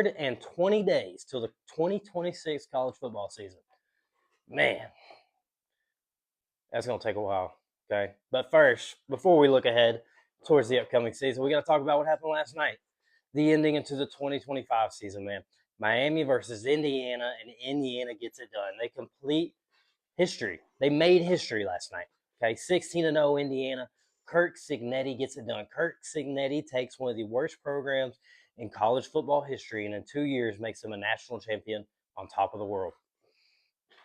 120 days till the 2026 college football season. Man, that's going to take a while. Okay. But first, before we look ahead towards the upcoming season, we got to talk about what happened last night. The ending into the 2025 season, man. Miami versus Indiana, and Indiana gets it done. They complete history. They made history last night. Okay, 16-0 Indiana. Kirk Cignetti gets it done. Kirk Cignetti takes one of the worst programs in college football history, and in 2 years makes them a national champion on top of the world.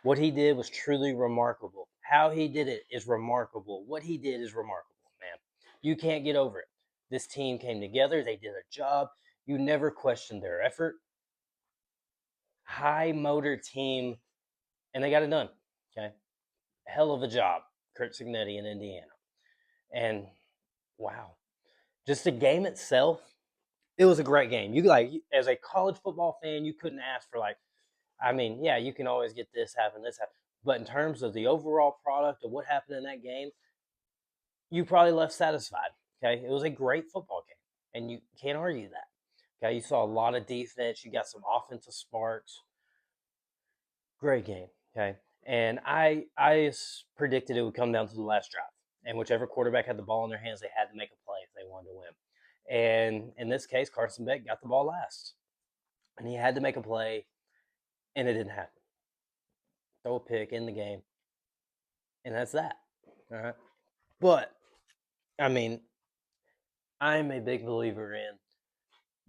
What he did was truly remarkable. How he did it is remarkable. What he did is remarkable, man. You can't get over it. This team came together. They did a job. You never questioned their effort. High motor team, and they got it done. Okay, hell of a job, Kurt Cignetti in Indiana. And wow, just the game itself, it was a great game. You like as a college football fan, you couldn't ask for like, I mean, yeah, you can always get this happen, but in terms of the overall product of what happened in that game, you probably left satisfied. Okay, it was a great football game, and you can't argue that. Okay, you saw a lot of defense. You got some offensive sparks. Great game. Okay, and I predicted it would come down to the last drive, and whichever quarterback had the ball in their hands, they had to make a play if they wanted to win. And in this case, Carson Beck got the ball last, and he had to make a play, and it didn't happen. Throw a pick in the game, and that's that. All right, but I mean, I'm a big believer in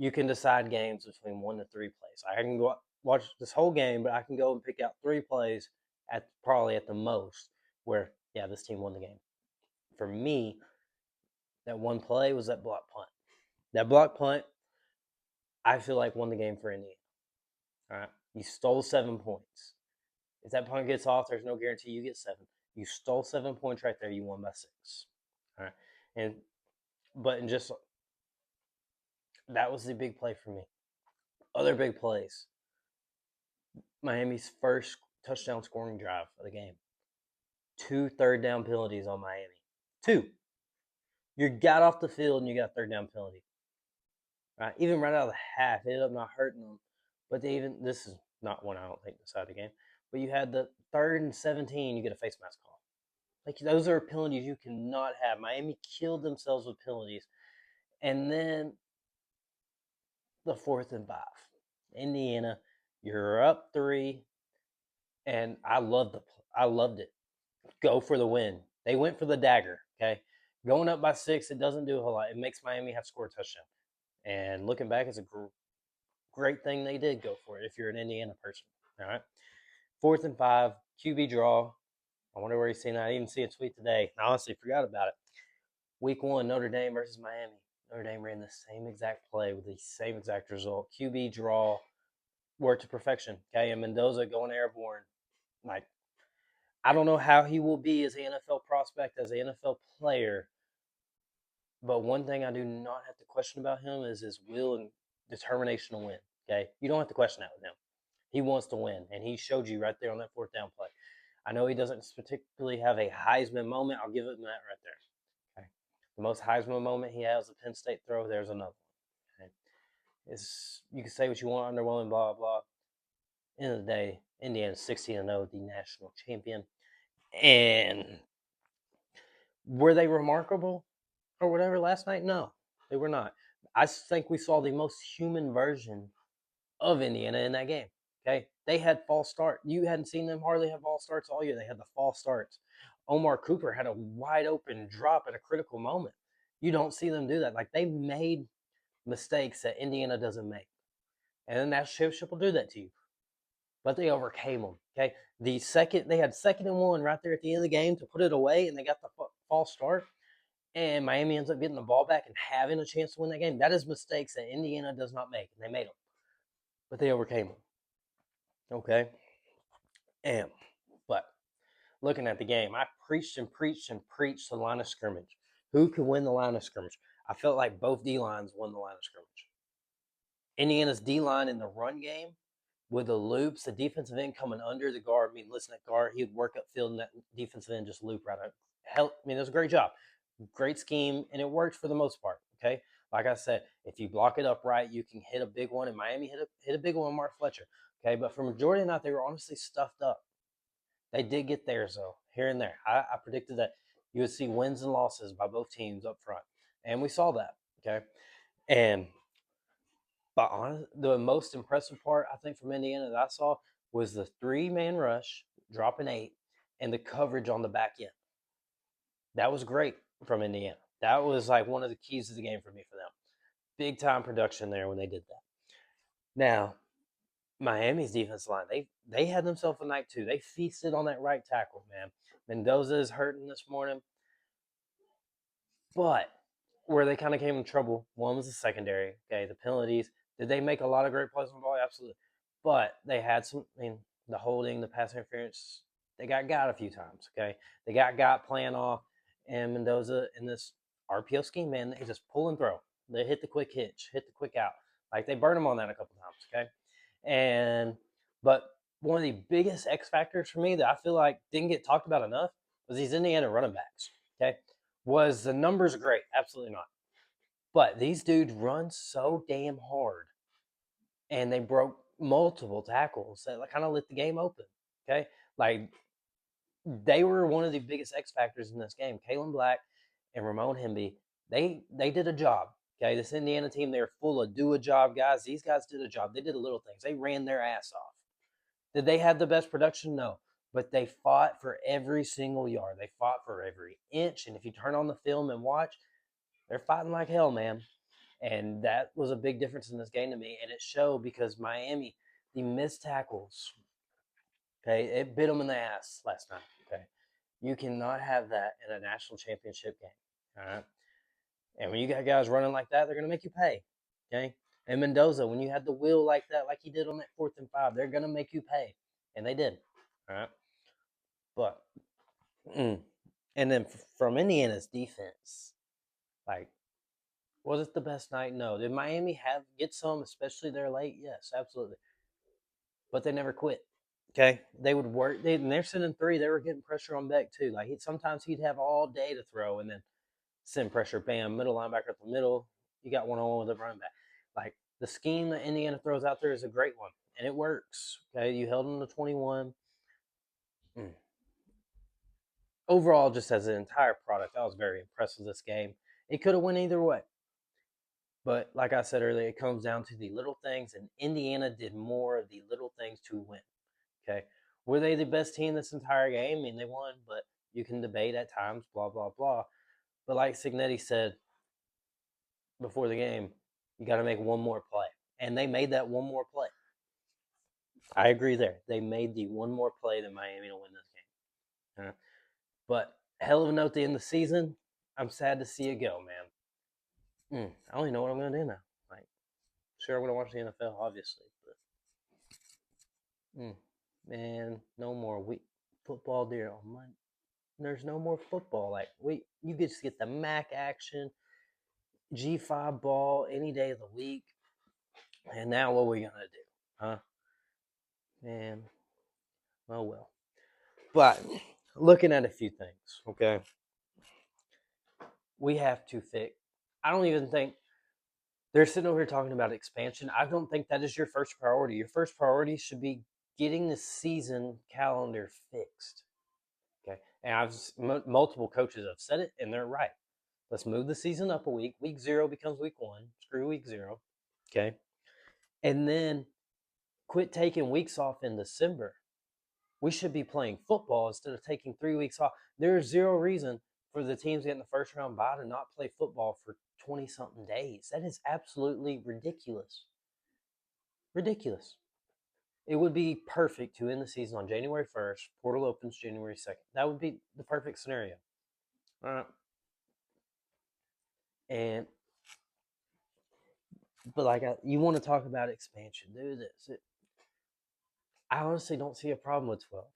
you can decide games between 1 to 3 plays. I can go watch this whole game, but I can go and pick out 3 plays at probably at the most where yeah, this team won the game. For me, that one play was that block punt. That block punt, I feel like won the game for Indiana. All right, you stole 7 points. If that punt gets off, there's no guarantee you get 7. You stole 7 points right there. You won by 6. All right, and but in just that was the big play for me. Other big plays. Miami's first touchdown scoring drive of the game. 2 third down penalties on Miami. 2. You got off the field and you got a third down penalty. Right? Even right out of the half, it ended up not hurting them. But this is not one I don't think decided the game. But you had the 3rd and 17, you get a face mask call. Like those are penalties you cannot have. Miami killed themselves with penalties. And then the 4th and 5. Indiana, you're up 3. And I loved it. Go for the win. They went for the dagger. Okay, going up by 6, it doesn't do a whole lot. It makes Miami have to score a touchdown. And looking back, it's a great thing they did go for it. If you're an Indiana person, all right. 4th and 5, QB draw. I wonder where he's seen that. I didn't even see a tweet today. I honestly forgot about it. Week 1, Notre Dame versus Miami. Notre Dame ran the same exact play with the same exact result. QB draw worked to perfection. Okay, and Mendoza going airborne. Like, I don't know how he will be as an NFL prospect, as an NFL player, but one thing I do not have to question about him is his will and determination to win. Okay, you don't have to question that with him. He wants to win, and he showed you right there on that 4th down play. I know he doesn't particularly have a Heisman moment. I'll give him that right there. Okay, the most Heisman moment he has a Penn State throw. There's another one. Okay? You can say what you want, underwhelming, blah blah. End of the day, Indiana's 16-0, the national champion. And were they remarkable or whatever last night? No, they were not. I think we saw the most human version of Indiana in that game. Okay, they had false start. You hadn't seen them hardly have false starts all year. They had the false starts. Omar Cooper had a wide open drop at a critical moment. You don't see them do that. Like they made mistakes that Indiana doesn't make, and then that championship will do that to you. But they overcame them. Okay, they had 2nd and 1 right there at the end of the game to put it away, and they got the false start. And Miami ends up getting the ball back and having a chance to win that game. That is mistakes that Indiana does not make, and they made them, but they overcame them. Okay, but looking at the game, I preached and preached and preached the line of scrimmage. Who could win the line of scrimmage? I felt like both D lines won the line of scrimmage. Indiana's D line in the run game with the loops, the defensive end coming under the guard. I mean, listen, that guard, he would work upfield and that defensive end just loop right out. It was a great job. Great scheme, and it worked for the most part. Okay, Like I said, if you block it up right, you can hit a big one. And Miami hit a big one with Mark Fletcher. Okay, but for majority of the night, they were honestly stuffed up. They did get theirs though, here and there. I predicted that you would see wins and losses by both teams up front, and we saw that. Okay, and but the most impressive part I think from Indiana that I saw was the 3-man rush, dropping 8, and the coverage on the back end. That was great from Indiana. That was like one of the keys to the game for me for them. Big time production there when they did that. Now, Miami's defensive line, they had themselves a night too. They feasted on that right tackle, man. Mendoza is hurting this morning. But where they kind of came in trouble, one was the secondary. Okay, the penalties. Did they make a lot of great plays on the ball? Absolutely. But they had some, the holding, the pass interference, they got a few times. Okay, they got playing off, and Mendoza in this RPO scheme, man, they just pull and throw. They hit the quick hitch, hit the quick out. Like they burned them on that a couple times. Okay, and but one of the biggest X factors for me that I feel like didn't get talked about enough was these Indiana running backs. Okay, was the numbers great? Absolutely not. But these dudes run so damn hard, and they broke multiple tackles that kind of lit the game open. Okay, like they were one of the biggest X factors in this game. Kalen Black and Ramon Hemby, they did a job. Okay, this Indiana team, they're full of do a job guys. These guys did a job. They did little things. They ran their ass off. Did they have the best production? No. But they fought for every single yard. They fought for every inch. And if you turn on the film and watch, they're fighting like hell, man. And that was a big difference in this game to me. And it showed because Miami, the missed tackles, okay, it bit them in the ass last night. Okay. You cannot have that in a national championship game. All right. And when you got guys running like that, they're going to make you pay. Okay. And Mendoza, when you had the wheel like that, like he did on that 4th and 5, they're going to make you pay. And they did. All right. But, and then from Indiana's defense, like, was it the best night? No. Did Miami get some, especially there late? Yes, absolutely. But they never quit. Okay, they would work. And they're sending 3. They were getting pressure on Beck too. Like sometimes he'd have all day to throw, and then send pressure. Bam, middle linebacker up the middle. You got one on one with the running back. Like the scheme that Indiana throws out there is a great one, and it works. Okay, you held them to 21. Overall, just as an entire product, I was very impressed with this game. It could have went either way. But like I said earlier, it comes down to the little things, and Indiana did more of the little things to win. Okay. Were they the best team this entire game? I mean, they won, but you can debate at times, blah, blah, blah. But like Signetti said before the game, you got to make one more play. And they made that one more play. I agree there. They made the one more play than Miami to win this game. But hell of a note to end the season. I'm sad to see it go, man. I don't even know what I'm going to do now. Like, sure, I'm going to watch the NFL, obviously. But, man, no more football there on Monday. There's no more football. Like, you just get the MAC action, G5 ball any day of the week. And now what are we going to do? Huh? Man, oh well. But looking at a few things, okay? We have to fix. I don't even think they're sitting over here talking about expansion. I don't think that is your first priority. Your first priority should be getting the season calendar fixed. Okay, and multiple coaches have said it, and they're right. Let's move the season up a week. Week 0 becomes week 1. Screw week 0. Okay, and then quit taking weeks off in December. We should be playing football instead of taking 3 weeks off. There's zero reason for the teams getting the first round bye to not play football for 20-something days. That is absolutely ridiculous. Ridiculous. It would be perfect to end the season on January 1st. Portal opens January 2nd. That would be the perfect scenario. All right. But like you want to talk about expansion, do this. I honestly don't see a problem with 12.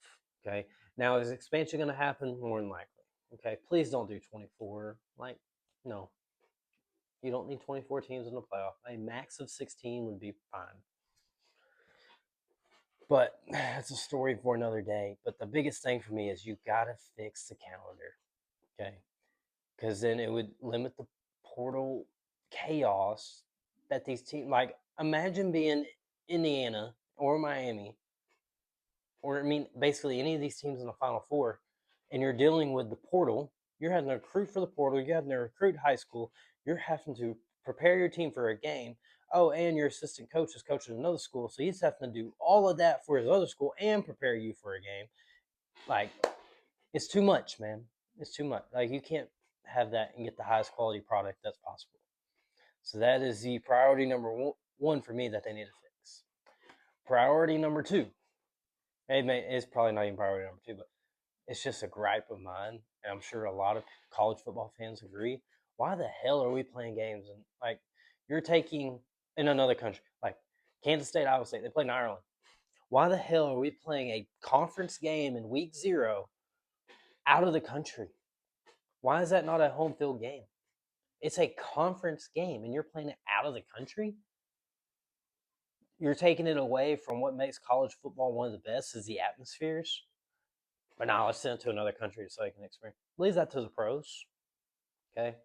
Okay. Now, is expansion going to happen? More than likely. Okay. Please don't do 24. Like, no. You don't need 24 teams in the playoff. A max of 16 would be fine. But that's a story for another day. But the biggest thing for me is you got to fix the calendar. Okay. Because then it would limit the portal chaos that these teams, like, imagine being Indiana or Miami, or I mean, basically any of these teams in the Final Four, and you're dealing with the portal. You're having to recruit for the portal. You're having to recruit high school. You're having to prepare your team for a game. Oh, and your assistant coach is coaching another school, so he's having to do all of that for his other school and prepare you for a game. Like, it's too much, man. It's too much. Like, you can't have that and get the highest quality product that's possible. So that is the priority number one for me that they need to fix. Priority number two. It's probably not even priority number two, but it's just a gripe of mine, and I'm sure a lot of college football fans agree. Why the hell are we playing games and, like, you're taking in another country, like Kansas State, Iowa State, they play in Ireland. Why the hell are we playing a conference game in week 0 out of the country? Why is that not a home field game? It's a conference game, and you're playing it out of the country. You're taking it away from what makes college football one of the best, is the atmospheres. But now let's send it to another country so they can experience. Leave that to the pros. Okay,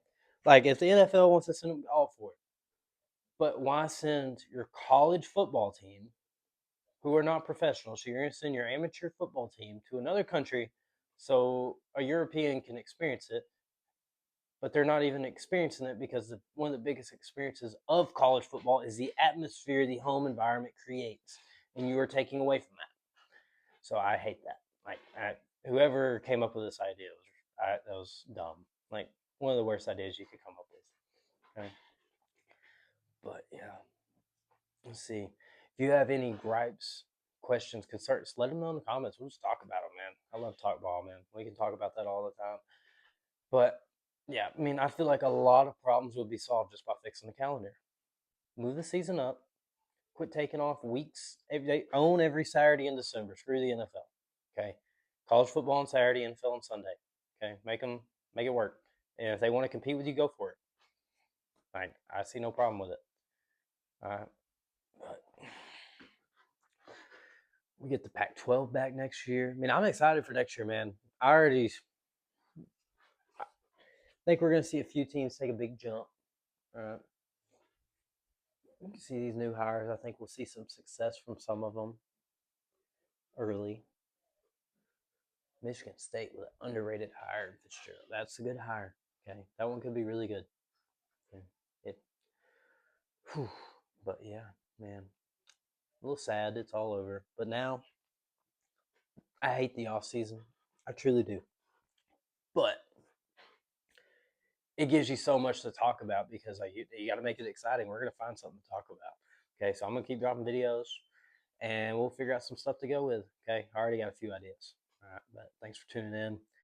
like if the NFL wants to send them, all for it. But why send your college football team, who are not professional? So you're going to send your amateur football team to another country so a European can experience it, but they're not even experiencing it because one of the biggest experiences of college football is the atmosphere the home environment creates, and you are taking away from that. So I hate that. Like, whoever came up with this idea that was dumb. Like, one of the worst ideas you could come up with. Okay, but yeah, let's see. If you have any gripes, questions, concerns, let them know in the comments. We'll just talk about them, man. I love talk ball, man. We can talk about that all the time. But yeah, I mean, I feel like a lot of problems would be solved just by fixing the calendar. Move the season up. Quit taking off weeks. They own every Saturday in December. Screw the NFL. Okay, college football on Saturday, NFL on Sunday. Okay, make it work. And if they want to compete with you, go for it. I see no problem with it. All right, but we get the Pac-12 back next year. I mean, I'm excited for next year, man. I think we're going to see a few teams take a big jump. All right. We can see these new hires. I think we'll see some success from some of them early. Michigan State with an underrated hire, Fitzgerald. That's a good hire. Okay, that one could be really good. Okay. It, whew. But yeah, man, a little sad. It's all over. But now, I hate the off season. I truly do. But it gives you so much to talk about because, like, you got to make it exciting. We're gonna find something to talk about. Okay, so I'm gonna keep dropping videos, and we'll figure out some stuff to go with. Okay, I already got a few ideas. All right, but thanks for tuning in.